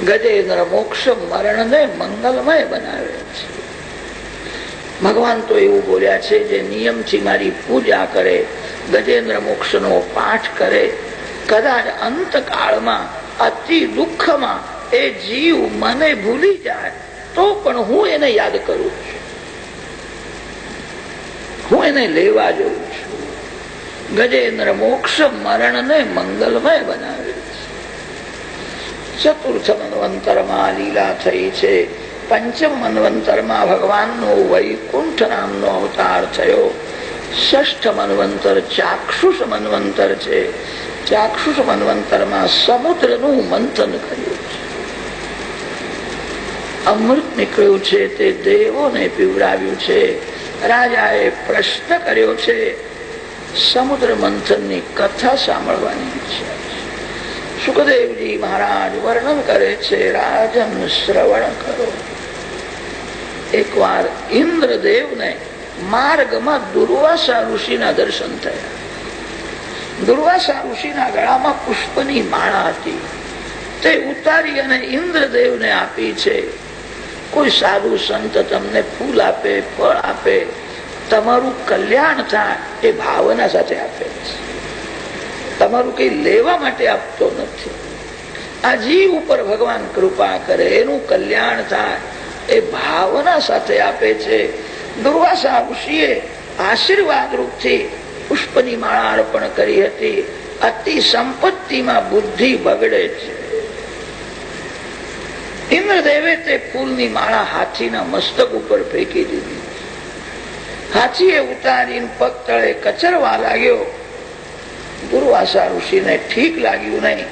ગજેન્દ્ર મોક્ષ મરણને મંગલમય બનાવે છે. ભગવાન તો એવું બોલ્યા છે, જે નિયમથી મારી પૂજા કરે, ગજેન્દ્ર મોક્ષનો પાઠ કરે, કદાચ અંતકાળમાં અતિ દુઃખમાં એ જીવ મને ભૂલી જાય તો પણ હું એને યાદ કરું છું, હું એને લેવા જઉં છું. ગજેન્દ્ર મોક્ષ મરણને મંગલમય બનાવે છે. ચતુર્થ મન્વંતરમાં લીલા થઈ છે. પંચમ મન્વંતરમાં ભગવાનનો વૈકુંઠ નામનો અવતાર થયો. ષષ્ઠ મન્વંતર ચાક્ષુષ મન્વંતર છે. ચાક્ષુષ મન્વંતરમાં સમુદ્રનું મંથન કર્યું છે. અમૃત નીકળ્યું છે તે દેવોને પીવડાવ્યું છે. રાજાએ પ્રશ્ન કર્યો છે. સમુદ્ર મંથનની કથા સાંભળવાની છે. સુખદેવજી મહારાજ વર્ણન કરે છે, રાજન શ્રવણ કરો. એકવાર ઇન્દ્રદેવને માર્ગમાં દુર્વાસા ઋષિના દર્શન થયા. દુર્વાસા ઋષિના ગળામાં પુષ્પની માળા હતી. તે ઉતારી અને ઇન્દ્રદેવને આપી છે. કોઈ સાધુ સંત તમને ફૂલ આપે, ફળ આપે, તમારું કલ્યાણ થાય એ ભાવના સાથે આપે છે. તમારું કઈ લેવા માટે આપતો નથી. આ જીવ ઉપર ભગવાન કૃપા કરે, એનું કલ્યાણ થાય એ ભાવના સાથે આપે છે. દુર્વાસા ઋષિએ આશીર્વાદ રૂપથી પુષ્પની માળા અર્પણ કરી હતી. અતિ સંપત્તિમાં બુદ્ધિ બગડે છે. ઇન્દ્રદેવે તે ફૂલની માળા હાથીના મસ્તક ઉપર ફેંકી દીધી. હાથીએ ઉતારીને પગ તળે કચરવા લાગ્યો. દુર્વાસા ઋષિને ઠીક લાગ્યું નહીં.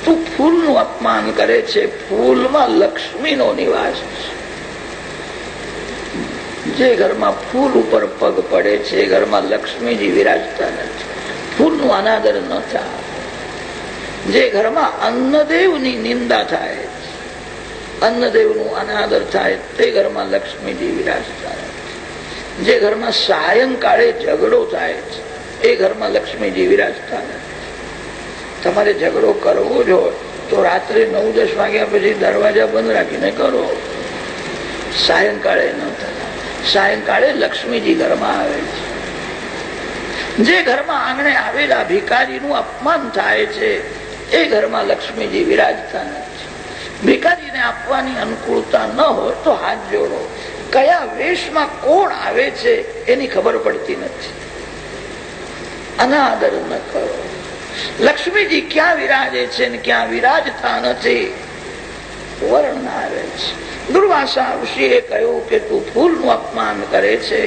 તું ફૂલનું અપમાન કરે છે. ફૂલમાં લક્ષ્મીનો નિવાસ છે. જે ઘરમાં ફૂલ ઉપર પગ પડે છે એ ઘરમાં લક્ષ્મીજી વિરાજતા નથી. ફૂલનું અનાદર ન થાય. જે ઘરમાં અન્નદેવની નિંદા થાય, અન્નદેવનું અનાદર થાય, તે ઘરમાં લક્ષ્મીજી વિરાજતા નથી. જે ઘરમાં સાયંકાળે ઝઘડો થાય છે એ ઘરમાં લક્ષ્મીજી વિરાજતા નથી. તમારે ઝઘડો કરવો જ હોય તો રાત્રે 9-10 વાગ્યા પછી દરવાજા બંધ રાખીને કરો. સાયંકાળે ન થાય. સાયંકાળે લક્ષ્મીજી ઘરમાં આવે છે. જે ઘરમાં આંગણે આવેલા ભિખારીનું અપમાન થાય છે એ ઘરમાં લક્ષ્મીજી વિરાજતા નથી. ભિખારીને આપવાની અનુકૂળતા ન હોય તો હાથ જોડો. કયા વેશમાં કોણ આવે છે એની ખબર પડતી નથી. અનાદર ન કરો. લક્ષ્મીજી ક્યાં વિરાજે છે ને ક્યાં વિરાજતા નથી વર્ણન આવે છે. દુર્વાસા ઋષિએ કહ્યું કે તું ફૂલનું અપમાન કરે છે.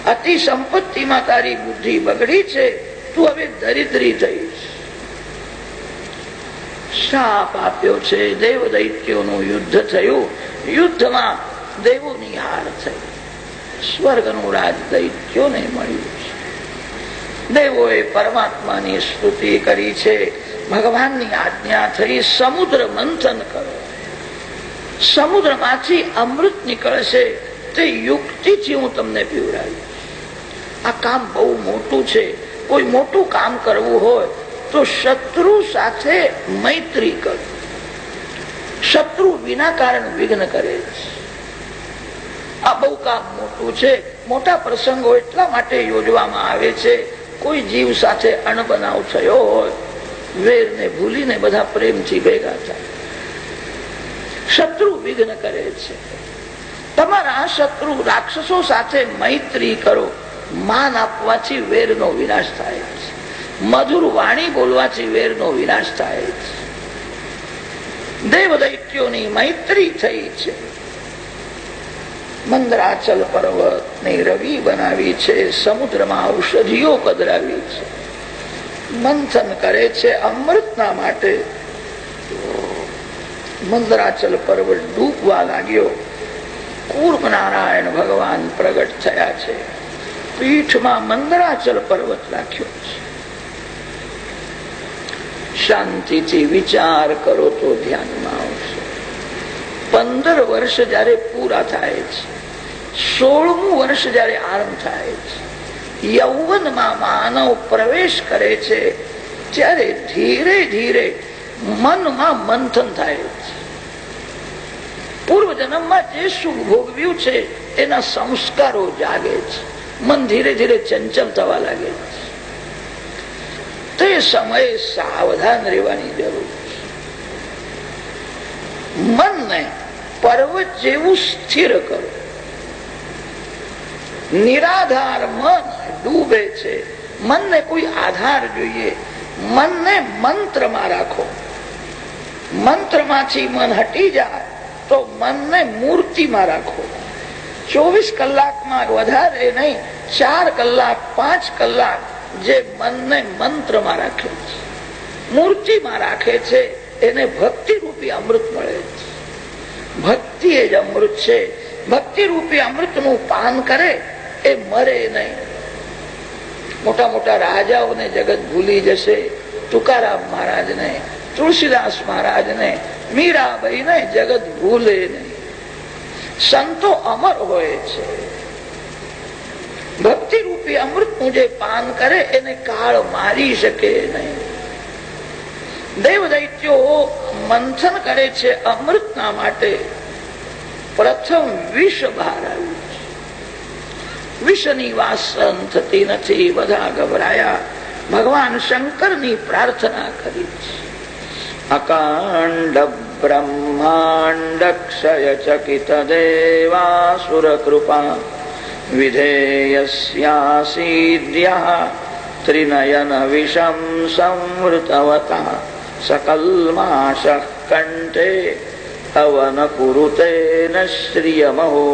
અતિ સંપત્તિમાં તારી બુદ્ધિ બગડી છે. તું હવે દરિદ્રી થઈશ. શાપ આપ્યો છે. દેવ દૈત્યોનું યુદ્ધ થયું. યુદ્ધમાં દેવોની હાર થઈ. સ્વર્ગનું રાજ દૈત્યોને મળ્યું છે. દેવોએ પરમાત્માની સ્તુતિ કરી છે. ભગવાનની આજ્ઞા થઈ સમુદ્ર મંથન કરો. સમુદ્રમાંથી અમૃત નીકળશે. તે યુક્તિથી હું તમને પીવડાવીશ. આ કામ બહુ મોટું છે. કોઈ મોટું કામ કરવું હોય તો શત્રુ સાથે મૈત્રી કરો. શત્રુ વિના કારણ વિઘ્ન કરે છે. આ બહુ કામ મોટું છે. મોટા પ્રસંગો એટલા માટે યોજવામાં આવે છે. કોઈ જીવ સાથે અણબનાવ થયો હોય, વેરને ભૂલીને બધા પ્રેમથી ભેગા થાય. શત્રુ વિઘ્ન કરે છે. તમારા શત્રુ રાક્ષસો સાથે મૈત્રી કરો. માન આપવાથી વેરનો વિનાશ થાય છે. મધુર વાણી બોલવાથી વેરનો વિનાશ થાય છે. દેવ દૈત્યોની મૈત્રી થઈ છે. મંદરાચલ પર્વતની રવિ બનાવી છે. સમુદ્રમાં ઔષધિઓ પધરાવી છે. મંથન કરે છે અમૃતના માટે. મંદરાચલ પર્વત ડૂબવા લાગ્યો. કૂર્મ નારાયણ ભગવાન પ્રગટ થયા છે. પીઠમાં મંદરાચલ પર્વત રાખ્યો છે. શાંતિથી વિચાર કરો તો ધ્યાનમાં આવશે. 15 વર્ષ જયારે પૂરા થાય છે, 16મું વર્ષ જયારે આરંભ થાય છે, યૌવનમાં માનવ પ્રવેશ કરે છે ત્યારે ધીરે ધીરે મનમાં મંથન થાય છે. પૂર્વ જન્મમાં જે સુખ ભોગવ્યું છે એના સંસ્કારો જાગે છે. મન ધીરે ધીરે ચંચલ થવા લાગે છે. તે સમયે સાવધાન રહેવાની જરૂર છે. મનને પર્વત જેવું સ્થિર કરો. નિરાધાર મન ડૂબે છે. મનને કોઈ આધાર જોઈએ. મનને મંત્રમાં રાખો. મંત્રમાંથી મન હટી જાય તો મનને મૂર્તિમાં રાખો. 24 કલાકમાં વધારે નહીં, 4 કલાક 5 કલાક જે મનને મંત્રમાં રાખે છે, મૂર્તિમાં રાખે છે, એને ભક્તિ રૂપી અમૃત મળે છે. ભક્તિ એ જ અમૃત છે. ભક્તિ રૂપી અમૃતનું પાન કરે એ મરે નહીં. મોટા મોટા રાજાઓને જગત ભૂલી જશે. તુકારામ મહારાજને, તુલસીદાસ મહારાજને, મીરાબાઈને જગત ભૂલે નહીં. સંતો અમર હોય છે. ભક્તિ રૂપી અમૃતનું જે પાન કરે એને કાળ મારી શકે નહીં. દેવ દૈત્યો મંથન કરે છે અમૃતના માટે. પ્રથમ વિષ બહાર આવ્યું છે. વિષની વાસન થતી નથી. બધા ગભરાયા. ભગવાન શંકરની પ્રાર્થના કરી છે. અકાંડ બ્રહ્માંડ ક્ષય ચકિત દેવાસુર કૃપા વિધેયસ્યાસીદ્યઃ ત્રિનયન વિષમ સંવૃતવતઃ સકલ્માશઃ કંઠે હવન કુરુતેન શ્રિયમહો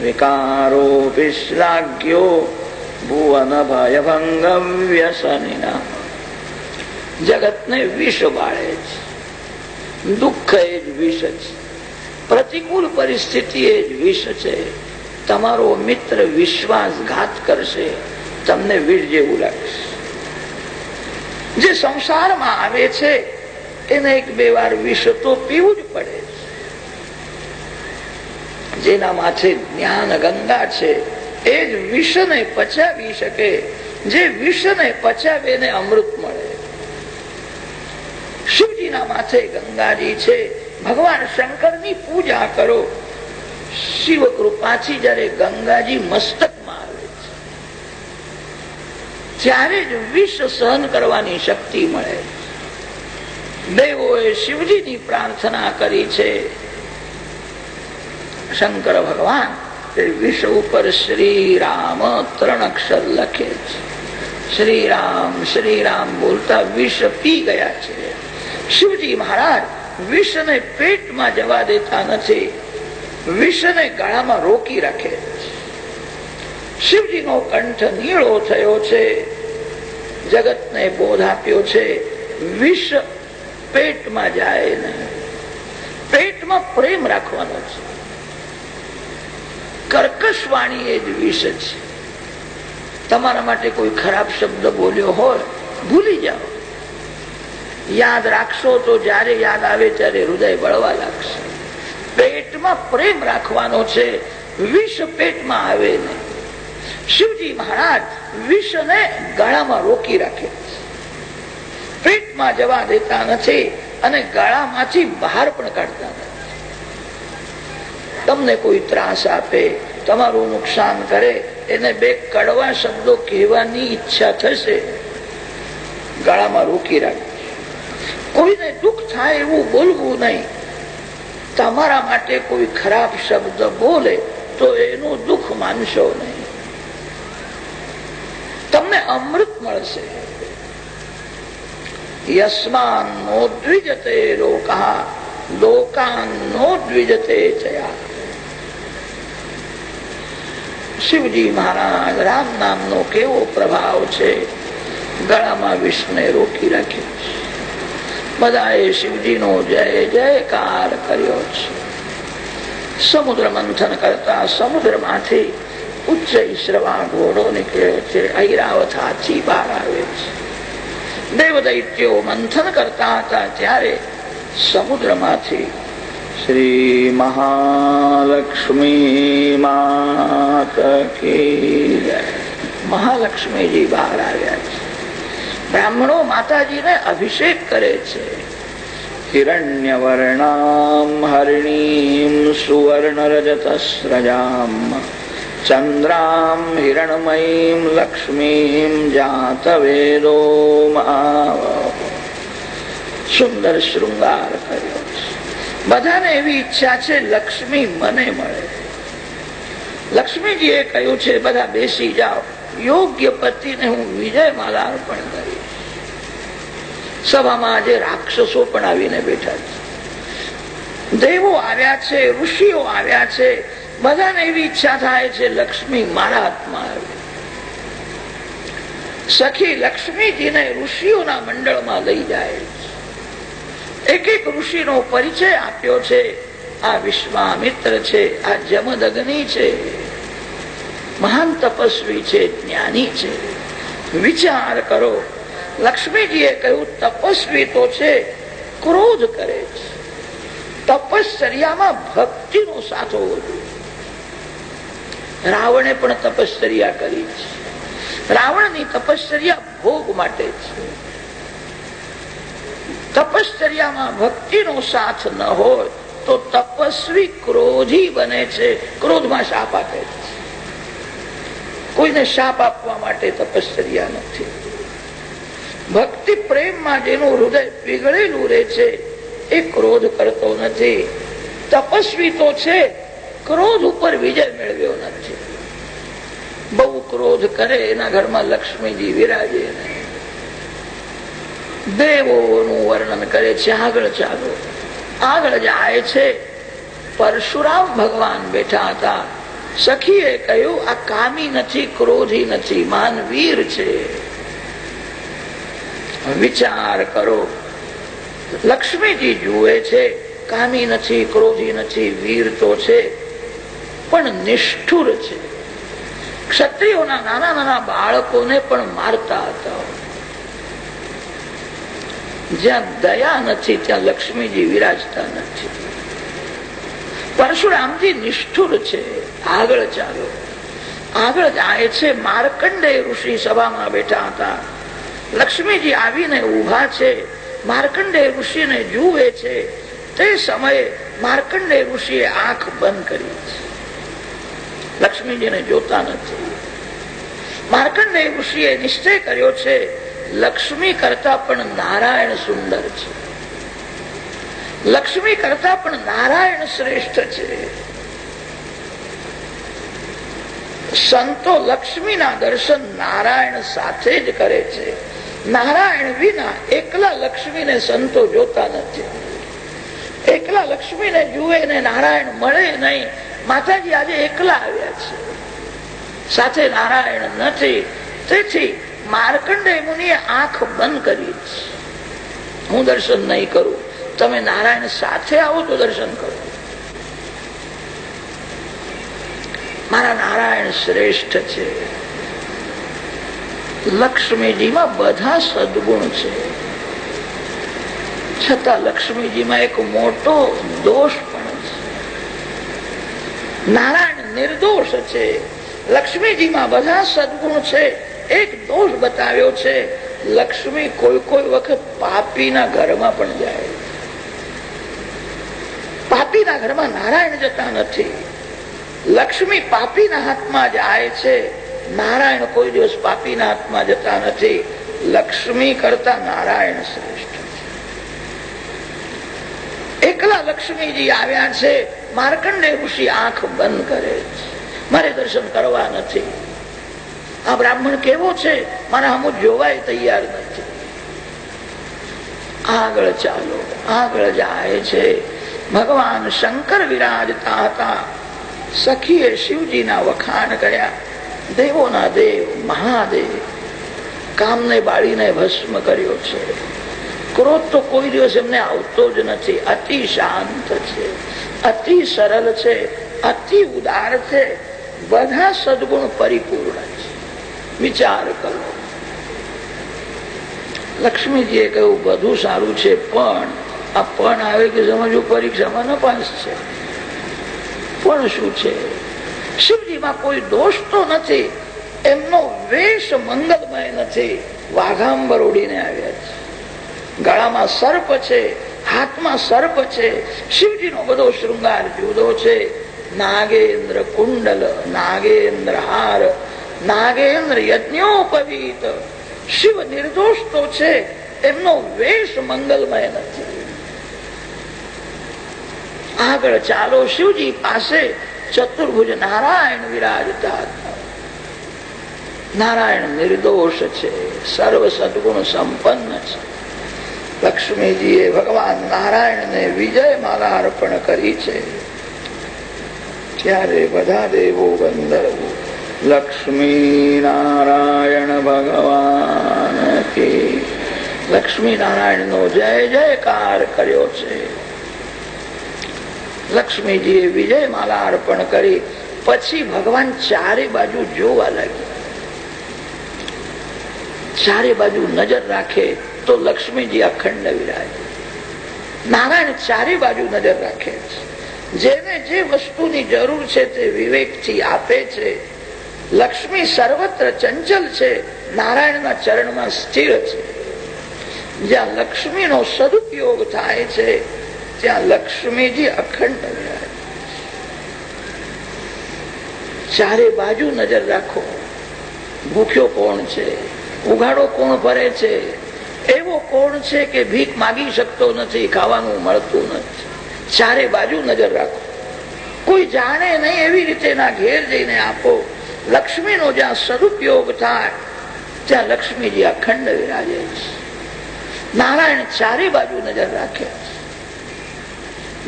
વિકારોપી શ્લાઘ્યો ભુવન ભયભંગમ વ્યસનિના. જગતને વિષ બાળે છે. દુઃખ એ જ વિષ છે. પ્રતિકૂળ પરિસ્થિતિ એ જ વિષ છે. તમારો મિત્ર વિશ્વાસઘાત કરશે, તમને વિષ જેવું લાગશે. જે સંસારમાં આવે છે એને 1-2 વાર વિષ તો પીવું જ પડે છે. જેના માથે જ્ઞાન ગંગા છે એ જ વિષને પચાવી શકે. જે વિષને પચાવે એને અમૃત મળે. શિવજીના માથે ગંગાજી છે. ભગવાન શંકરની પૂજા કરો. શિવ કૃપાથી જયારે ગંગાજી મસ્તકમાં આવે છે ત્યારે જ વિષ સહન કરવાની શક્તિ મળે. દેવોએ શિવજીની પ્રાર્થના કરી છે. શંકર ભગવાન એ વિષ ઉપર શ્રી રામ 3 અક્ષર લખે છે. શ્રી રામ શ્રી રામ બોલતા વિષ પી ગયા છે. શિવજી મહારાજ વિષને પેટમાં જવા દેતા નથી. વિષને ગળામાં રોકી રાખે. શિવજીનો કંઠ નીળો થયો છે. જગતને બોધ આપ્યો છે વિષ પેટમાં જાય નહીં. પેટમાં પ્રેમ રાખવાનો છે. કર્કશ વાણી એ જ વિષ છે. તમારા માટે કોઈ ખરાબ શબ્દ બોલ્યો હોય ભૂલી જાઓ. યાદ રાખશો તો જયારે યાદ આવે ત્યારે હૃદય બળવા લાગશે. પેટમાં પ્રેમ રાખવાનો છે. વિષ પેટમાં આવે નહીં. શિવજી મહારાજ વિષને ગળામાં રોકી રાખે. પેટમાં જવા દેતા નથી અને ગળામાંથી બહાર પણ કાઢતા નથી. તમને કોઈ ત્રાસ આપે, તમારું નુકસાન કરે, એને 2 કડવા શબ્દો કહેવાની ઈચ્છા થશે, ગળામાં રોકી રાખે. કોઈને દુઃખ થાય એવું બોલવું નહીં. તમારા માટે કોઈ ખરાબ શબ્દ બોલે તો એનું દુઃખ માનશો નહીં. તમને અમૃત મળશે. યસ્માન નો દ્વિજતે લોકા લોકાન નો દ્વિજતે ચયા. શિવજી મહારાજ રામ નામનો કેવો પ્રભાવ છે. ગળામાં વિષને રોકી રાખ્યો છે. બધાએ શિવજીનો જય જયકાર કર્યો છે. સમુદ્ર મંથન કરતા સમુદ્રમાંથી ઉચ્ચ શ્રવા ઘોડો નીકળ્યો છે. ઐરાવત હાથી બહાર આવે છે. દેવ દૈત્યો મંથન કરતા હતા ત્યારે સમુદ્રમાંથી શ્રી મહાલક્ષ્મી માત કી જય. મહાલક્ષ્મીજી બહાર આવ્યા છે. બ્રાહ્મણો માતાજીને અભિષેક કરે છે. હિરણ્યવર્ણામ હરિણીમ સુવર્ણરજતસ્રજામ ચંદ્રામ હિરણમયીમ લક્ષ્મીમ જાતવેદો સુંદર શૃંગાર કર્યો છે. બધાને એવી ઈચ્છા છે લક્ષ્મી મને મળે. લક્ષ્મીજીએ કહ્યું છે બધા બેસી જાઓ, યોગ્ય પતિને હું વિજયમાલા અર્પણ કરીશ. સભામાં આજે રાક્ષસો પણ આવીને બેઠા છે, દેવો આવ્યા છે, ઋષિઓ આવ્યા છે. બધાને એવી ઈચ્છા થાય છે લક્ષ્મી મારા હાથમાં આવે. સખી લક્ષ્મીજીને ઋષિઓના મંડળમાં લઈ જાય છે. એક એક ઋષિનો પરિચય આપ્યો છે. આ વિશ્વામિત્ર છે, આ જમદગ્નિ છે, મહાન તપસ્વી છે, જ્ઞાની છે. વિચાર કરો, લક્ષ્મીજીએ કહ્યું તપસ્વી તો છે, ક્રોધ કરે છે. તપશ્ચર્યામાં ભક્તિનો સાથ હોવો જોઈએ. રાવણે પણ તપશ્ચર્યા કરી છે. રાવણની તપશ્ચર્યા ભોગ માટે છે. તપશ્ચર્યામાં ભક્તિનો સાથ ન હોય તો તપસ્વી ક્રોધી બને છે, ક્રોધમાં શાપ આપે છે. કોઈને શાપ આપવા માટે તપશ્ચર્યા નથી. ભક્તિ પ્રેમમાં જેનું હૃદય પીગળેલું રહે છે એ ક્રોધ કરતો નથી. તપસ્વી તો છે, ક્રોધ ઉપર વિજય મેળવ્યો નથી. બહુ ક્રોધ કરે એના ઘરમાં લક્ષ્મીજી વિરાજે નહીં. દેવોનું વર્ણન કરે છે. આગળ ચાલો, આગળ જાય છે. પરશુરામ ભગવાન બેઠા હતા. સખીએ કહ્યું આ કામી નથી, ક્રોધી નથી, માનવીર છે. વિચાર કરો, લક્ષ્મીજી જુએ છે, કામી નથી, ક્રોધી નથી, વીર તો છે, પણ નિષ્ઠુર છે. ક્ષત્રિયોના નાના નાના બાળકોને પણ મારતા હતા. જ્યાં દયા નથી ત્યાં લક્ષ્મીજી વિરાજતા નથી. પરશુરામજી નિષ્ઠુર છે. આગળ ચાલો, આગળ જાય છે. માર્કંડેય ઋષિ સભામાં બેઠા હતા. લક્ષ્મીજી આવીને ઉભા છે. માર્કંડેય ઋષિને જુએ છે. તે સમયે માર્કંડેય ઋષિએ આંખ બંધ કરી છે. લક્ષ્મીજીને જોતા નથી. માર્કંડેય ઋષિએ નિશ્ચય કર્યો છે લક્ષ્મી કરતા પણ નારાયણ સુંદર છે. લક્ષ્મી કરતા પણ નારાયણ શ્રેષ્ઠ છે. સંતો લક્ષ્મીના દર્શન નારાયણ સાથે જ કરે છે. નારાયણ વિના એકલા લક્ષ્મીને સંતો જોતા નથી. એકલા લક્ષ્મીને જુએ ને નારાયણ મળે નહીં. માતાજી આજે એકલા આવ્યા છે, સાથે નારાયણ નથી. તેથી માર્કંડેય મુનિએ આંખ બંધ કરી છે. હું દર્શન નહીં કરું, તમે નારાયણ સાથે આવો તો દર્શન કરો. મારા નારાયણ શ્રેષ્ઠ છે. લક્ષ્મીજીમાં બધા સદગુણ છે, છતાં લક્ષ્મીજીમાં એક મોટો દોષ પણ છે. નારાયણ નિર્દોષ છે, લક્ષ્મીજીમાં બધા સદગુણ છે. એક દોષ બતાવ્યો છે, લક્ષ્મી કોઈ કોઈ વખત પાપીના ઘરમાં પણ જાય. પાપીના ઘરમાં નારાયણ જતા નથી. લક્ષ્મી પાપીના હાથમાં જાય છે, નારાયણ કોઈ દિવસ પાપીના હાથમાં જતા નથી. લક્ષ્મી કરતા નારાયણ શ્રેષ્ઠ. એકલા લક્ષ્મીજી આવ્યા છે. માર્કંડેય ઋષિ આંખ બંધ કરે છે. મારે દર્શન કરવા નથી. આ બ્રાહ્મણ કેવો છે, મારા હમું જોવાય તૈયાર નથી. આગળ ચાલો, આગળ જાય છે. ભગવાન શંકર વિરાજતા હતા. સખીએ શિવજીના વખાણ કર્યા. દેવોના દેવ મહાદેવ, કામને બાળીને ભસ્મ કર્યો છે. ક્રોધ તો કોઈ દિવસ એમને આવતો જ નથી. અતિ શાંત છે, અતિ સરળ છે, અતિ ઉદાર છે. બધા સદગુણ પરિપૂર્ણ છે. વિચાર કરો, લક્ષ્મીજીએ કહ્યું બધું સારું છે, પણ આ પણ આવે કે સમજવું પરીક્ષામાં નપાસ છે. પણ શું છે? શિવજીમાં કોઈ દોષ તો નથી. એમનો વેશ મંગલમય નથી. વાઘાંબર ઉડીને આવ્યા છે. ગળામાં સર્પ છે, હાથમાં સર્પ છે. શિવજીનો બધો શૃંગાર જુદો છે. નાગેન્દ્ર કુંડલ, નાગેન્દ્ર હાર, નાગેન્દ્ર યજ્ઞોપવીત. શિવ નિર્દોષ તો છે, એમનો વેશ મંગલમય નથી. આગળ ચાલો, શિવજી પાસે ચતુર્ભુજ નારાયણ વિરાજતા હતા. નારાયણ નિર્દોષ છે, સર્વ સદગુણ સંપન્ન છે. લક્ષ્મીજીએ ભગવાન નારાયણને વિજય માલા અર્પણ કરી છે. ત્યારે બધા દેવો ગંધર્વો લક્ષ્મી નારાયણ ભગવાન કે લક્ષ્મી નારાયણ નો જય જયકાર કર્યો છે. લક્ષ્મીજીએ વિજય માલા અર્પણ કરી. પછી ભગવાન ચારે બાજુ જોવા લાગ્યા. ચારે બાજુ નજર રાખે તો લક્ષ્મીજી અખંડ વિરાજે. નારાયણ ચારે બાજુ નજર રાખે છે. જેને જે વસ્તુની જરૂર છે તે વિવેકથી આપે છે. લક્ષ્મી સર્વત્ર ચંચલ છે, નારાયણના ચરણમાં સ્થિર છે. જ્યાં લક્ષ્મીનો સદુપયોગ થાય છે ત્યાં લક્ષ્મીજી અખંડ વિરાજે. ચારે બાજુ નજર રાખો. ભૂખ્યો કોણ છે, ઉઘાડો કોણ ભરે છે, એવો કોણ છે કે ભીખ માગી શકતો નથી, ખાવાનું મળતું નથી. ચારે બાજુ નજર રાખો. કોઈ જાણે નહીં એવી રીતે એના ઘેર જઈને આપો. લક્ષ્મીનો જ્યાં સદુપયોગ થાય ત્યાં લક્ષ્મીજી અખંડ વિરાજે છે. નારાયણ ચારે બાજુ નજર રાખે છે.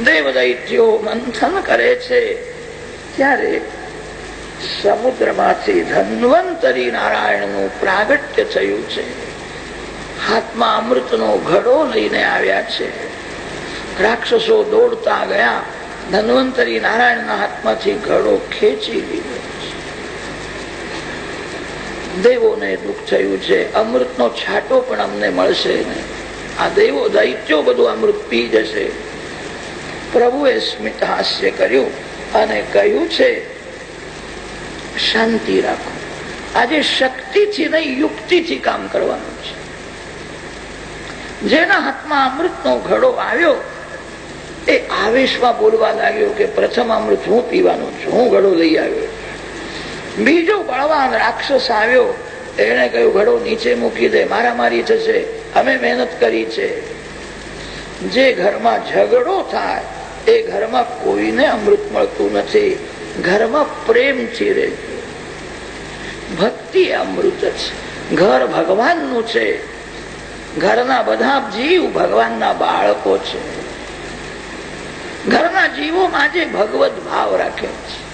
દેવ દૈત્યો મંથન કરે છે ત્યારે સમુદ્રમાંથી ધન્વંતરી નારાયણનું પ્રાગટ્ય થયું છે. હાથમાં અમૃતનો ઘડો લઈને આવ્યા છે. રાક્ષસો દોડતા ગયા. ધન્વંતરી નારાયણના હાથમાંથી ઘડો ખેંચી લીધો. દેવોને દુઃખ થયું છે. અમૃતનો છાંટો પણ અમને મળશે નહીં. આ દેવો દૈત્યો બધું અમૃત પી જશે. પ્રભુએ સ્મિત હાસ્ય કર્યું અને કહ્યું છે શાંતિ રાખો. આજે શક્તિથી નહીં યુક્તિથી કામ કરવાનું છે. જેના હાથમાં અમૃતનો ઘડો આવ્યો એ આવેશમાં બોલવા લાગ્યો કે પ્રથમ અમૃત હું પીવાનું છું, હું ઘડો લઈ આવ્યો. બીજો બળવાન રાક્ષસ આવ્યો, એને કહ્યું ઘડો નીચે મૂકી દે, મારામારી થશે, અમે મહેનત કરી છે. જે ઘરમાં ઝઘડો થાય એ ઘરમાં કોઈને અમૃત મળતું નથી. ઘરમાં પ્રેમથી રહે. ભક્તિ અમૃત છે. ઘર ભગવાનનું છે. ઘરના બધા જીવ ભગવાનના બાળકો છે. ઘરના જીવોમાં આજે ભગવત ભાવ રાખે છે.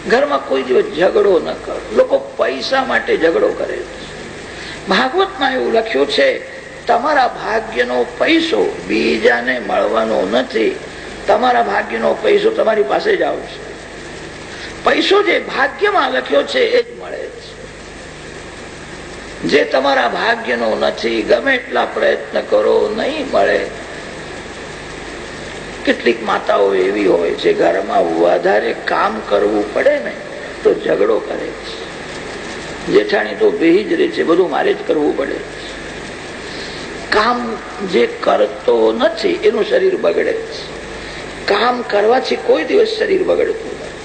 ઘરમાં કોઈ દિવસ ઝઘડો ન કરો. લોકો પૈસા માટે ઝઘડો કરે છે. ભાગવતમાં એવું લખ્યું છે તમારા ભાગ્યનો પૈસો બીજાને મળવાનો નથી. તમારા ભાગ્યનો પૈસો તમારી પાસે જ આવશે. પૈસો જે ભાગ્યમાં લખ્યો છે એ જ મળે છે. જે તમારા ભાગ્યનો નથી, ગમે એટલા પ્રયત્ન કરો નહીં મળે. કેટલીક માતાઓ એવી હોય છે ઘરમાં વધારે કામ કરવું પડે ને તો ઝઘડો કરે છે. જેઠાણી તો બેહી જ રહે છે, બધું મારે જ કરવું પડે. કામ જે કરતો નથી એનું શરીર બગડે છે. કામ કરવાથી કોઈ દિવસ શરીર બગડતું નથી.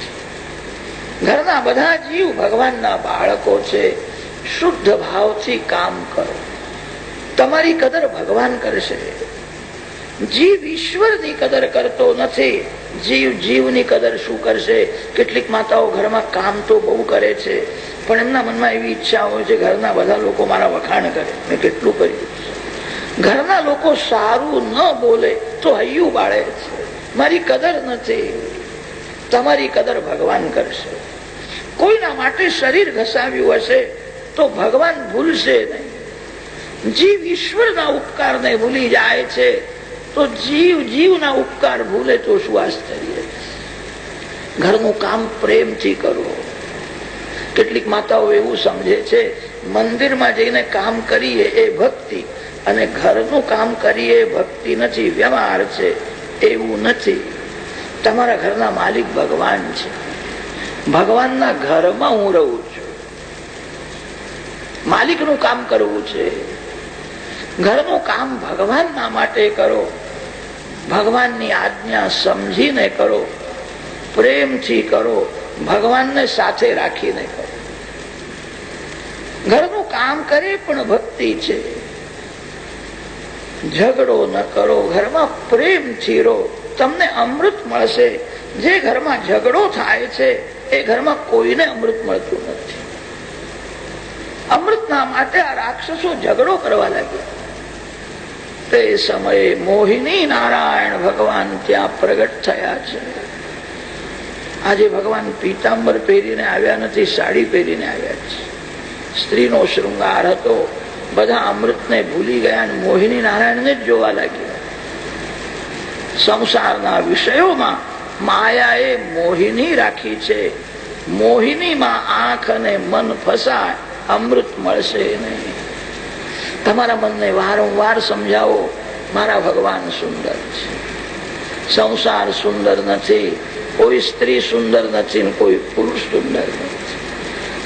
ઘરના બધા જીવ ભગવાનના બાળકો છે. શુદ્ધ ભાવથી કામ કરો. તમારી કદર ભગવાન કરશે. જીવ ઈશ્વરની કદર કરતો નથી. જીવ જીવની કદર શું કરશે? કેટલીક માતાઓ ઘરમાં કામ તો બહુ કરે છે પણ એમના મનમાં એવી ઈચ્છા હોય છે ઘરના બધા લોકો મારા વખાણ કરે, મેં કેટલું કર્યું. ઘરના લોકો સારું ન બોલે તો હૈયું બાળે છે, મારી કદર નથી. તમારી કદર ભગવાન કરશે. કોઈના માટે શરીર ઘસાવ્યું હશે તો ભગવાન ભૂલશે નહીં. જીવ ઈશ્વરના ઉપકારને ભૂલી જાય છે તો જીવ જીવના ઉપકાર ભૂલે તો શું આશ્ચર્ય. ઘરનું કામ પ્રેમથી કરવું. કેટલીક માતાઓ એવું સમજે છે મંદિરમાં જઈને કામ કરીએ એ ભક્તિ અને ઘરનું કામ કરીએ એ ભક્તિ નથી, વ્યવહાર છે. એવું નથી. તમારા ઘરના માલિક ભગવાન છે. ભગવાનના ઘરમાં હું રહું છું. માલિકનું કામ કરવું છે. ઘરનું કામ ભગવાનના માટે કરો. ભગવાનની આજ્ઞા સમજીને કરો, પ્રેમથી કરો, ભગવાનને સાથે રાખીને કરો. ઘરનું કામ કરે પણ ભક્તિ છે. ઝઘડો ન કરો, ઘરમાં પ્રેમથી રહો, તમને અમૃત મળશે. જે ઘરમાં ઝઘડો થાય છે એ ઘરમાં કોઈને અમૃત મળતું નથી. અમૃતના માટે આ રાક્ષસો ઝઘડો કરવા લાગ્યા. તે સમયે મોહિની નારાયણ ભગવાન ત્યાં પ્રગટ થયા છે. આજે ભગવાન પીતાંબર પહેરીને આવ્યા નથી, સાડી પહેરીને આવ્યા છે. સ્ત્રીનો શૃંગાર હતો, બધા અમૃતને ભૂલી ગયા અને મોહિની નારાયણને જ જોવા લાગ્યા. સંસારના વિષયોમાં માયાએ મોહિની રાખી છે. મોહિનીમાં આંખ અને મન ફસાય, અમૃત મળશે નહીં. તમારા મનને વારંવાર સમજાવો, મારા ભગવાન સુંદર છે. સંસાર સુંદર નથી, કોઈ સ્ત્રી સુંદર નથી, કોઈ પુરુષ સુંદર નથી.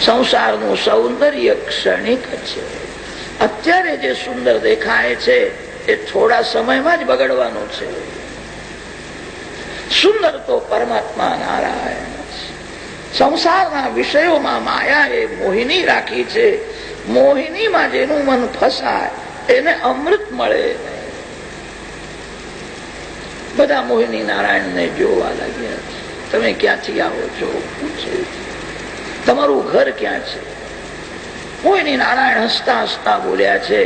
સંસારનું સૌંદર્ય ક્ષણિક છે. અત્યારે જે સુંદર દેખાય છે એ થોડા સમયમાં જ બગડવાનું છે. સુંદર તો પરમાત્મા નારાયણ છે. સંસારના વિષયોમાં માયાએ મોહિની રાખી છે. મોહિનીમાં જેનું મન ફસાય એને અમૃત મળે નહીં. બધા મોહિની નારાયણને જોવા લાગ્યા. તમે ક્યાંથી આવો છો પૂછે, તમારું ઘર ક્યાં છે? મોહિની નારાયણ હસતા હસતા બોલ્યા છે,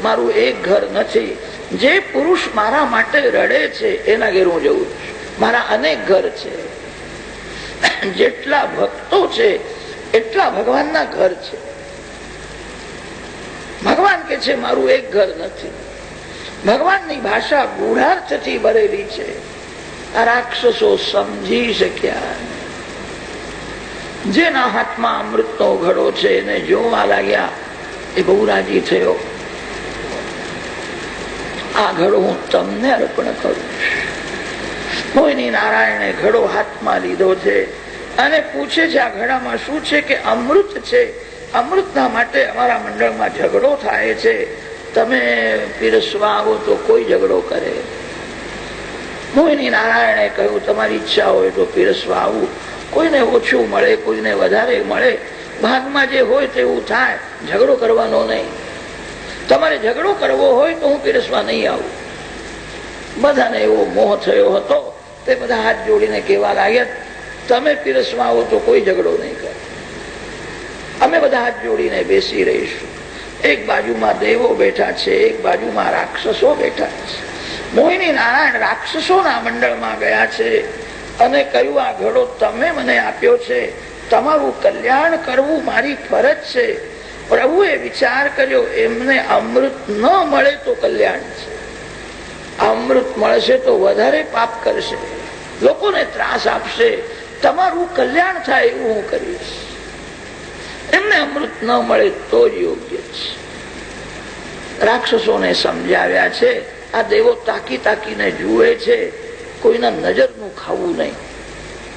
મારું એક ઘર નથી. જે પુરુષ મારા માટે રડે છે એના ઘેર હું જઉં છું. મારા અનેક ઘર છે. જેટલા ભક્તો છે એટલા ભગવાનના ઘર છે. ભગવાન કે છે મારું એક ઘર નથી. ભગવાનની ભાષા ગૂઢાર્થથી ભરેલી છે. આ રાક્ષસો સમજી શક્યા. જેના હાથમાં અમૃતનો ઘડો છે એને જોવા લાગ્યા. એ બહુ રાજી થયો. આ ઘડો હું તમને અર્પણ કરું છું. મોહિની નારાયણે ઘડો હાથમાં લીધો છે અને પૂછે છે આ ઘડામાં શું છે? કે અમૃત છે. અમૃતના માટે અમારા મંડળમાં ઝઘડો થાય છે. તમે પીરસવા આવો તો કોઈ ઝઘડો કરે. મોહિની નારાયણે કહ્યું તમારી ઈચ્છા હોય તો પીરસવા આવું. કોઈને ઓછું મળે, કોઈને વધારે મળે, ભાગમાં જે હોય તેવું થાય. ઝઘડો કરવાનો નહીં. તમારે ઝઘડો કરવો હોય તો હું પીરસવા નહીં આવું. બધાને એવો મોહ થયો હતો. તે બધા હાથ જોડીને કહેવા લાગ્યા તમે પીરસવા આવો તો કોઈ ઝઘડો નહીં કરે. અમે બધા હાથ જોડીને બેસી રહીશું. એક બાજુમાં દેવો બેઠા છે, એક બાજુમાં રાક્ષસો બેઠા છે. મોહિની નારાયણ રાક્ષસોના મંડળમાં ગયા છે અને કહ્યું આ ઘડો તમે મને આપ્યો છે, તમારું કલ્યાણ કરવું મારી ફરજ છે. પ્રભુએ વિચાર કર્યો એમને અમૃત ન મળે તો કલ્યાણ છે. અમૃત મળશે તો વધારે પાપ કરશે, લોકોને ત્રાસ આપશે. તમારું કલ્યાણ થાય એવું હું કરીશ. એમને અમૃત ન મળે તો જ યોગ્ય છે. રાક્ષસોને સમજાવ્યા છે. આ દેવો તાકી તાકીને જુએ છે, કોઈના નજરનું ખાવું નહીં.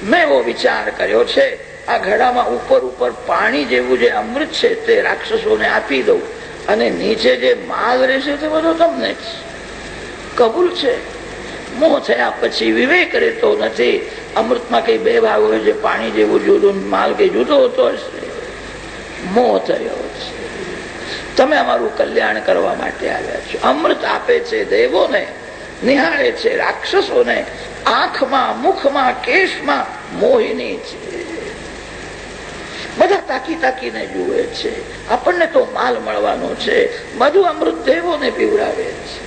મેં એવો વિચાર કર્યો છે આ ઘડામાં ઉપર ઉપર પાણી જેવું જે અમૃત છે તે રાક્ષસોને આપી દઉં અને નીચે જે માલ રહેશે તે બધો તમને જ. કબૂલ છે. મોહ થયા પછી વિવેક રહેતો નથી. અમૃતમાં કઈ બે ભાગ હોય છે, પાણી જેવું જુદું, માલ કઈ જુદો હોતો હશે. મોહ થયો છે. તમે અમારું કલ્યાણ કરવા માટે આવ્યા છો. અમૃત આપે છે દેવોને, નિહાળે છે રાક્ષસોને. આંખમાં, મુખમાં, કેશમાં મોહિની છે. બધા તાકી તાકીને જુએ છે. આપણને તો માલ મળવાનો છે. બધું અમૃત દેવોને પીવડાવે છે.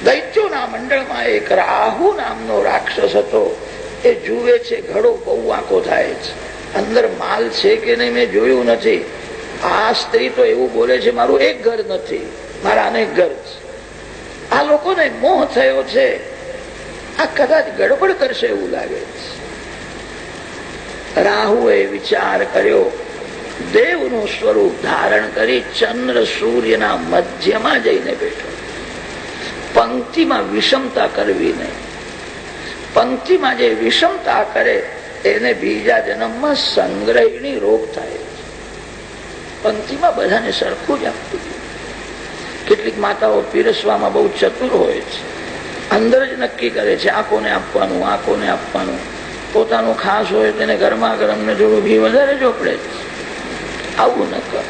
દૈત્યોના મંડળમાં એક રાહુ નામનો રાક્ષસ હતો. એ જુએ છે ઘડો બહુ વાંકો થાય છે. અંદર માલ છે કે નહીં મેં જોયું નથી. આ સ્ત્રી તો એવું બોલે છે મારું એક ઘર નથી, મારા અનેક ઘર છે. આ લોકોને મોહ થયો છે. આ કદાચ ગડબડ કરશે એવું લાગે છે. રાહુએ વિચાર કર્યો, દેવનું સ્વરૂપ ધારણ કરી ચંદ્ર સૂર્યના મધ્યમાં જઈને બેઠો. પંક્તિમાં વિષમતા કરવી નહીં. પંક્તિમાં જે વિષમતા કરે એને બીજા જન્મમાં સંગ્રહની રોગ થાય. પંક્તિમાં બધાને સરખું જ આપવું. કેટલીક માતાઓ પીરસવામાં બહુ ચતુર હોય છે, અંદર જ નક્કી કરે છે આ કોને આપવાનું, આ કોને આપવાનું. પોતાનું ખાસ હોય તેને ગરમા ગરમ ને થોડું ઘી વધારે ચોપડે છે. આવું ન કર.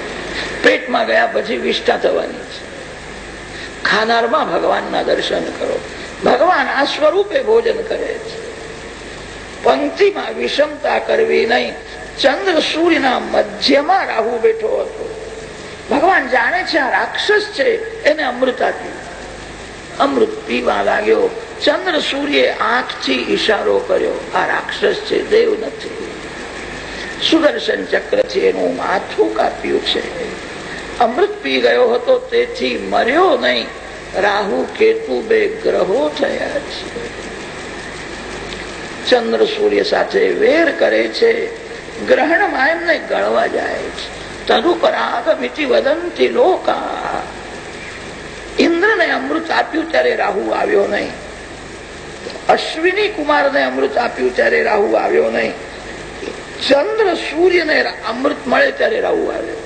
પેટમાં ગયા પછી વિષ્ઠા થવાની છે. ખાનારમાં ભગવાનના દર્શન કરો. ભગવાન આ સ્વરૂપે ભોજન કરે છે. પંક્તિમાં વિષમતા કરવી નહીં. ચંદ્ર સૂર્યના મધ્યમાં રાહુ બેઠો હતો. ભગવાન જાણે છે આ રાક્ષસ છે, એને અમૃત આપ્યું. અમૃત પીવા લાગ્યો. ચંદ્ર સૂર્ય આંખથી ઈશારો કર્યો, આ રાક્ષસ છે, દેવ નથી. સુદર્શન ચક્રથી એનું માથું કાપ્યું છે. અમૃત પી ગયો હતો તેથી મર્યો નહીં. રાહુ કેતુ બે ગ્રહો થયા છે. ચંદ્ર સૂર્ય સાથે વેર કરે છે. ગ્રહણમાં એમને ગળવા જાય છે. તદુપરાગમિતિ વદંતિ લોકા. ઇન્દ્રને અમૃત આપ્યું ત્યારે રાહુ આવ્યો નહીં. અશ્વિની કુમારને અમૃત આપ્યું ત્યારે રાહુ આવ્યો નહીં. ચંદ્ર સૂર્યને અમૃત મળે ત્યારે રાહુ આવ્યો.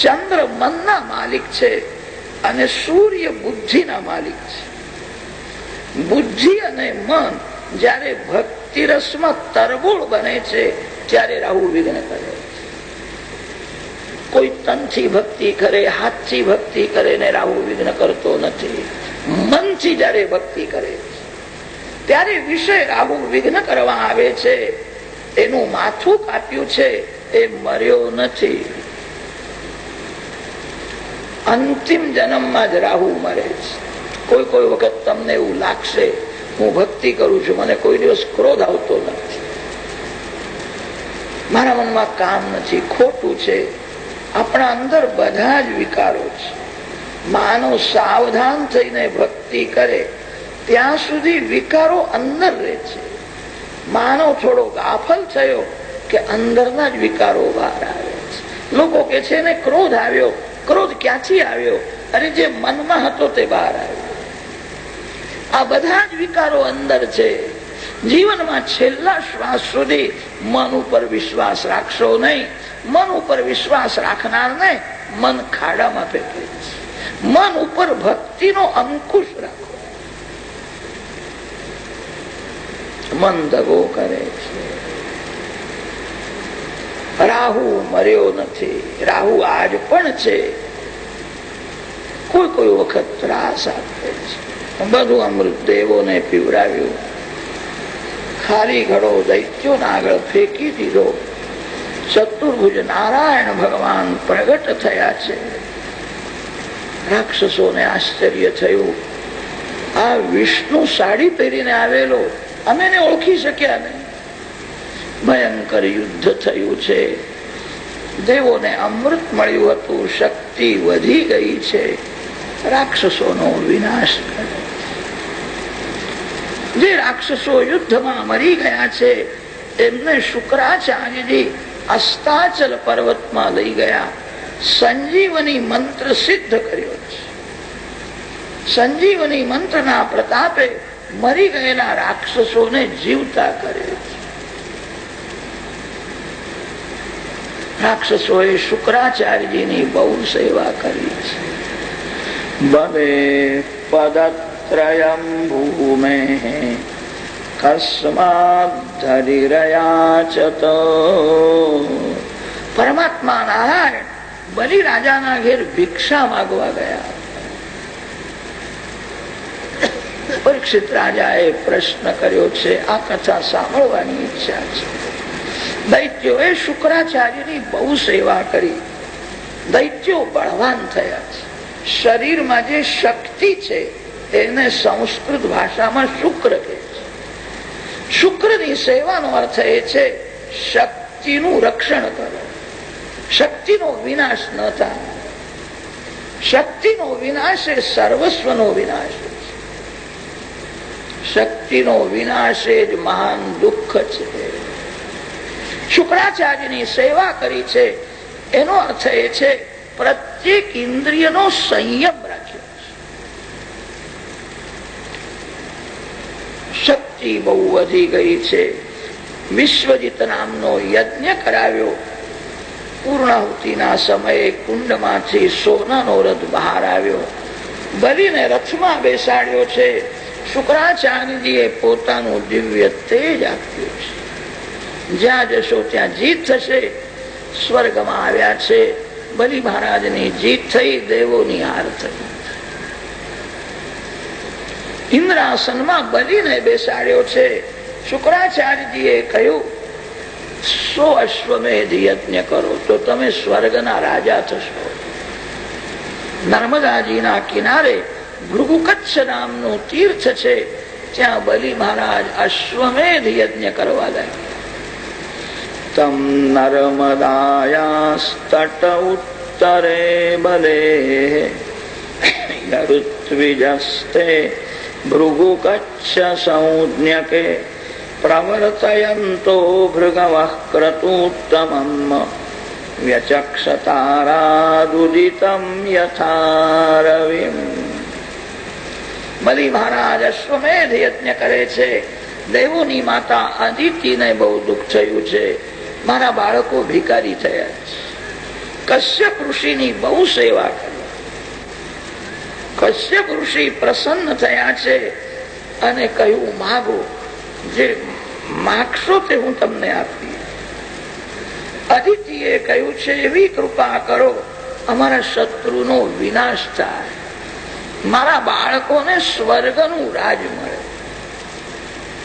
ચંદ્ર મનના માલિક છે અને સૂર્ય બુદ્ધિના માલિક છે. બુદ્ધિ અને મન જયારે ભક્તિ રસમાં તરબોળ બને છે ત્યારે રાહુ વિઘ્ન કરે છે. કોઈ તનથી ભક્તિ કરે, હાથથી ભક્તિ કરે ને રાહુ વિઘ્ન કરતો નથી. મનથી જયારે ભક્તિ કરે ત્યારે વિષય રાહુ વિઘ્ન કરવા આવે છે. એનું માથું કાપ્યું છે, એ મર્યો નથી. અંતિમ જન્મમાં જ રાહુ મરે છે. કોઈ કોઈ વખત તમને એવું લાગશે હું ભક્તિ કરું છું, મને કોઈ દિવસ ક્રોધ આવતો નથી, મારા મનમાં કામ નથી, ખોટું છે. આપણા અંદર બધા જ વિકારો છે. માનવ સાવધાન થઈને ભક્તિ કરે ત્યાં સુધી વિકારો અંદર રહે છે. માનવ થોડો ગાફલ થયો કે અંદરના જ વિકારો બહાર આવે છે. લોકો કે છે ને ક્રોધ આવ્યો. ક્રોધ ક્યાંથી આવ્યો? અરે જે મનમાં હતો તે બહાર આવ્યો. આ બધા જ વિકારો અંદર છે. જીવનમાં છેલ્લા શ્વાસ સુધી મન ઉપર વિશ્વાસ રાખશો નહીં. મન ઉપર વિશ્વાસ રાખનારને મન ખાડામાં ફેંકે છે. મન ઉપર ભક્તિનો અંકુશ રાખો. મન દગો કરે છે. રાહુ મર્યો નથી. રાહુ આજ પણ છે. કોઈ કોઈ વખત ત્રાસ આપે છે. બધું અમૃત દેવોને પીવડાવ્યું. ખાલી ઘડો દૈત્યોના આગળ ફેંકી દીધો. ચતુર્ભુજ નારાયણ ભગવાન પ્રગટ થયા છે. રાક્ષસોને આશ્ચર્ય થયું, આ વિષ્ણુ સાડી પહેરીને આવેલો, અમે એને ઓળખી શક્યા નહીં. ભયંકર યુદ્ધ થયું છે. દેવોને અમૃત મળ્યું હતું, શક્તિ વધી ગઈ છે. રાક્ષસોનો વિનાશ કરે. જે રાક્ષસો યુદ્ધમાં મરી ગયા છે એમને શુક્રાચાર્યજી અસ્તાચલ પર્વતમાં લઈ ગયા. સંજીવની મંત્ર સિદ્ધ કર્યો છે. સંજીવની મંત્રના પ્રતાપે મરી ગયેલા રાક્ષસોને જીવતા કરે છે. રાક્ષસોએ શુક્રાચાર્યજીની બહુ સેવા કરી છે. બવે પદત્રયમ ભૂમે કસ્માદ્ધરિરયાચત. પરમાત્મા નારાયણ બલિ રાજાના ઘેર ભિક્ષા માંગવા ગયા. પરીક્ષિત રાજાએ પ્રશ્ન કર્યો છે, આ કથા સાંભળવાની ઈચ્છા છે. દૈત્યોએ શુક્રાચાર્યની બહુ સેવા કરી. દૈત્યો બળવાન થયા છે. શરીરમાં જે શક્તિ છે એને સંસ્કૃત ભાષામાં શુક્ર કહે છે. શુક્રની સેવાનો અર્થ એ છે શક્તિનું રક્ષણ કરો, શક્તિનો વિનાશ ન થાય. શક્તિનો વિનાશ એ સર્વસ્વનો વિનાશ છે. શક્તિનો વિનાશ એ જ મહાન દુઃખ છે. શુક્રાચાર્યની સેવા કરી છે એનો અર્થ એ છે પ્રત્યેક ઇન્દ્રિયનો સંયમ રાખ્યો છે. શક્તિ બહુ વધી ગઈ છે. વિશ્વજીત નામનો યજ્ઞ કરાવ્યો. પૂર્ણાહુતિના સમયે કુંડમાંથી સોનાનો રથ બહાર આવ્યો. બલીને રથમાં બેસાડ્યો છે. શુક્રાચાર્યજીએ પોતાનું દિવ્ય તેજ આપ્યું છે. જ્યાં જશો ત્યાં જીત થશે. સ્વર્ગમાં આવ્યા છે. બલિ મહારાજની જીત થઈ, દેવોની હાર થઈ. ઇન્દ્રાસનમાં બલિને બેસાડ્યો છે. શુક્રાચાર્યજીએ કહ્યું 100 અશ્વમેધ યજ્ઞ કરો તો તમે સ્વર્ગના રાજા થશો. નર્મદાજીના કિનારે ભૃગુકચ્છ નામનું તીર્થ છે. ત્યાં બલિ મહારાજ અશ્વમેધ યજ્ઞ કરવા લાગ્યા. તમ નર્મદાયાસ્તટ ઉત્તરે બલે યરુત્વિજસ્તે ભૃગુકચ્છ સંજ્ઞકે પ્રવર્તયન્તો ભૃગવઃ ક્રતુત્તમં વ્યચક્ષતારાદુદિતં યથા રવિમ. બલિ મહારાજ અશ્વમેધ યજ્ઞ કરે છે. દેવોની માતા અદિતિને બહુ દુઃખ થયું છે. મારા બાળકો ભિખારી થયા છે. કશ્યપ ઋષિની બહુ સેવા કરી. કશ્યપ ઋષિ પ્રસન્ન થયા છે અને કહ્યું માગો, જે માગશો તે હું તમને આપી. અદિતિએ કહ્યું છે એવી કૃપા કરો અમારા શત્રુનો વિનાશ થાય, મારા બાળકોને સ્વર્ગનું રાજ મળે.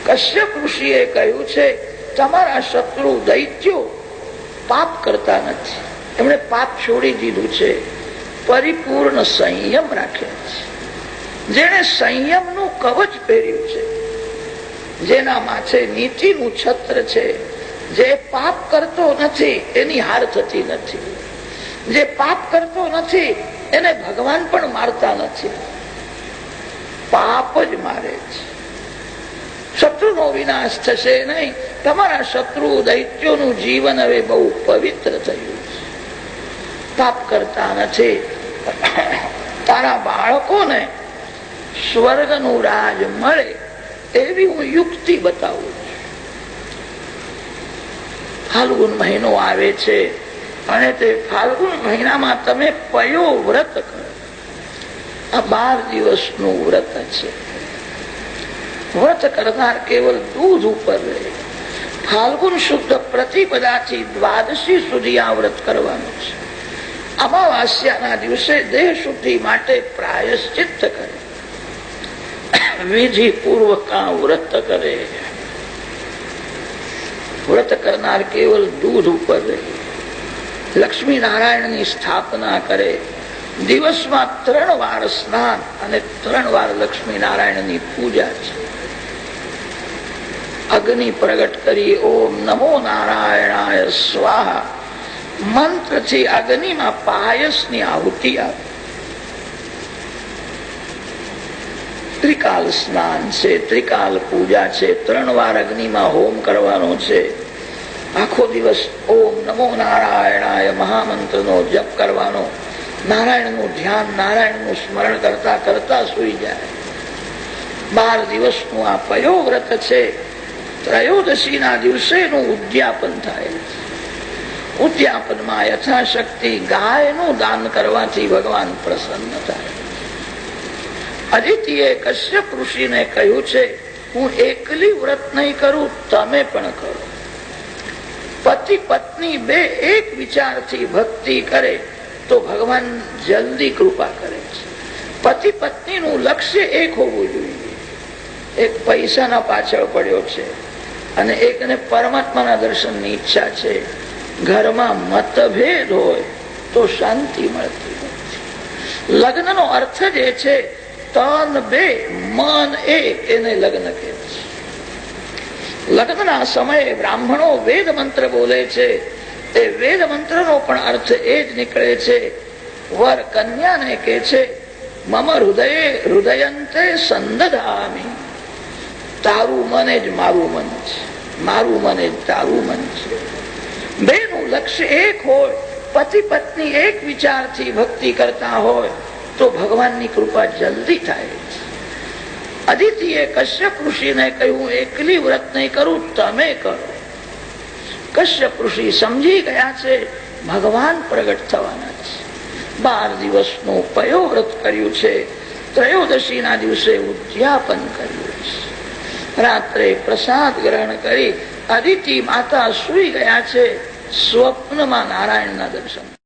કશ્યપ ઋષિએ કહ્યું છે તમારા શત્રુ દૈત્યો પાપ કરતા નથી, એમણે પાપ છોડી દીધું છે, પરિપૂર્ણ સંયમ રાખે છે. જેણે સંયમનું કવચ પહેર્યું છે, જેના માથે નીતિનું છત્ર છે, જે પાપ કરતો નથી એની હાર થતી નથી, જે પાપ કરતો નથી એને ભગવાન પણ મારતા નથી, પાપ જ મારે છે. શત્રુનો વિનાશ થશે નહીં. તમારા શત્રુ દૈત્યોનું જીવન હવે બહુ પવિત્ર થયું છે, પાપ કરતા નથી. તારા બાળકોને સ્વર્ગનું રાજ મળે એવી હું યુક્તિ બતાવું છું. ફાલ્ગુન મહિનો આવે છે અને તે ફાલ્ગુન મહિનામાં તમે પયો વ્રત કરો. આ 12 દિવસનું વ્રત છે. વ્રત કરનાર કેવલ દૂધ ઉપર રહે. ફાલ્ગુન શુદ્ધ પ્રતિપદાથી દ્વાદશી સુધી આ વ્રત કરવાનું છે. અમાવાસ્યાના દિવસે દેહ શુદ્ધિ માટે પ્રાયશ્ચિત્ત કરે, વિધિ પૂર્વક આ વ્રત કરે. વ્રત કરનાર કેવલ દૂધ ઉપર રહે, લક્ષ્મી નારાયણની સ્થાપના કરે. દિવસમાં 3 વાર સ્નાન અને 3 વાર લક્ષ્મી નારાયણની પૂજા છે. અગ્નિ પ્રગટ કરી ઓમ નમો નારાયણાય સ્વાહા મંત્રથી અગ્નિમાં પાયસની આહુતિ આપે. ત્રિકાલ સ્નાન છે, ત્રિકાલ પૂજા છે, 3 વાર અગ્નિમાં હોમ કરવાનો છે. આખો દિવસ ઓમ નમો નારાયણાય મહામંત્રનો જપ કરવાનો. નારાયણનું ધ્યાન, નારાયણનું સ્મરણ કરતા કરતા સુઈ જાય. 12 દિવસનું આ પયો વ્રત છે. ત્રયોદશીના દિવસેનું ઉદ્યાપન થાય. ઉદ્યાપનમાં યથાશક્તિ ગાયનું દાન કરવાથી ભગવાન પ્રસન્ન થાય. અદિતિએ કશ્યપ ઋષિને કહ્યું છે હું એકલી વ્રત નહીં કરું, તમે પણ કરો. પતિ પત્ની બે એક વિચારથી ભક્તિ કરે તો ભગવાન જલ્દી કૃપા કરે છે. પતિ પત્નીનું લક્ષ્ય એક હોવું જોઈએ. એક પૈસાના પાછળ પડ્યો છે અને એકને પરમાત્માના દર્શનની ઈચ્છા છે. ઘરમાં મતભેદ હોય તો શાંતિ મળતી નથી. લગ્નનો અર્થ જ એ છે તન બે મન એક, એને લગ્ન કહે છે. લગ્નના સમયે બ્રાહ્મણો વેદ મંત્ર બોલે છે. એ વેદ મંત્રનો પણ અર્થ એ જ નીકળે છે. વર કન્યાને કહે છે મમ હૃદયંતે સંદધામી, તારું મન જ મારું મન છે, મારું મન જ તારું મન છે. બેનું લક્ષ્ય એક હોય, પતિ પત્ની એક વિચારથી ભક્તિ કરતા હોય તો ભગવાનની કૃપા જલ્દી થાય છે. અદિતિએ કશ્યપ ઋષિને કહ્યું એકલી વ્રત નહીં કરું, તમે કરો. કશ્યપ ઋષિ સમજી ગયા છે ભગવાન પ્રગટ થવાના છે. 12 દિવસનું પયો વ્રત કર્યું છે. ત્રયોદશી ના દિવસે ઉદ્યાપન કર્યું. રાત્રે પ્રસાદ ગ્રહણ કરી અદિતિ માતા સુઈ ગયા છે. સ્વપ્નમાં નારાયણના દર્શન.